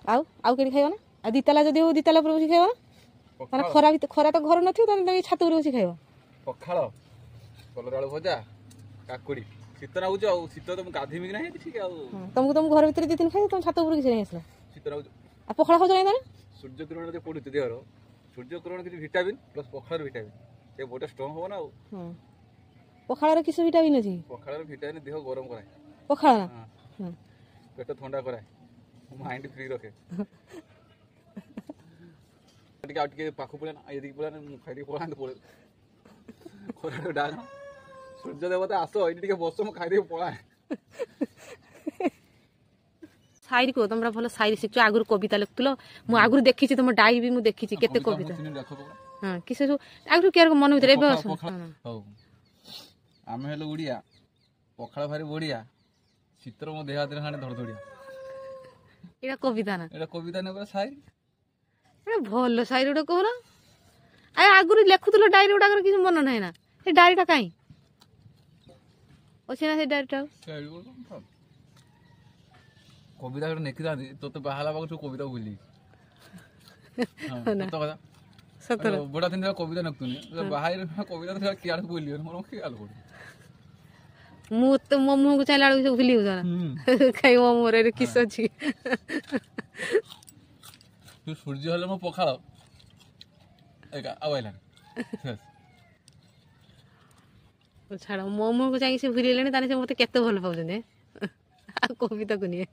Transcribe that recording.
आउ के खाइब ना आ दिताला जदि हो दिताला पर बसी खाइब ना ताने खरा तो घर नथियो ताने तमे छात पर बसी खाइब पखाळ कलर आलू भजा काकुड़ी शीत नाउछ आ शीत तो गाधीमी ना ठीक आ तुम घर भीतर 2-3 खाइ तुम छात ऊपर किछ नहीं आसला शीत नाउछ आ पखाळ खाउ जाय ना सूर्य किरण जे पडुछ देहर सूर्य किरण किछ विटामिन प्लस पखाळ विटामिन ए बॉडी स्ट्रांग हो ना पखाळ रे किछ विटामिन अछि पखाळ रे विटामिन देह गरम कराय पखाळ ना पेट ठंडा कराय माइंड फ्री रखे टिके आउ टिके पाखु पळे ना यदि पळे ना खाइ टिके पळान पळे खोरा डाल सूर्य देवता आसो एटी टिके बसो म खाइ दे पळाय शायरी को तुमरा भलो शायरी शिखछु आगुर कविता लिखतलो मु आगुर देखिछि तुम डायरी भी मु देखिछि केते कविता हां किसे जो आगुर केर को मन भीतर एबे हो आमे हेलो उड़िया पखाळ भारी बढिया चित्र मो देहा देह खाने धड़धड़िया एटा कविता ना बा शायरी ए भलो शायरी उडा कहना आ आगुर लिखुतलो डायरी उडा कर किछ मन नाही ना ए डायरीटा काई ओछे ना से डायरीटा कविता नेकी तो तो बाहाला बागु कविता भूली तो कथा सतर बड़ा दिन कविता नक्तुनी बाहार कविता तो कियाड़ भूली मोर के आल पड़ मु तो मो मुह को चला आलू भूली हो ना खाइ मो मोर रे किस अछि तू सूर्य हले मो पखाळ एका आवाइला छाड़ मो मुह को चाहि से भूली लेने ताने से मते केते भल पाउजने आ कविता को नहीं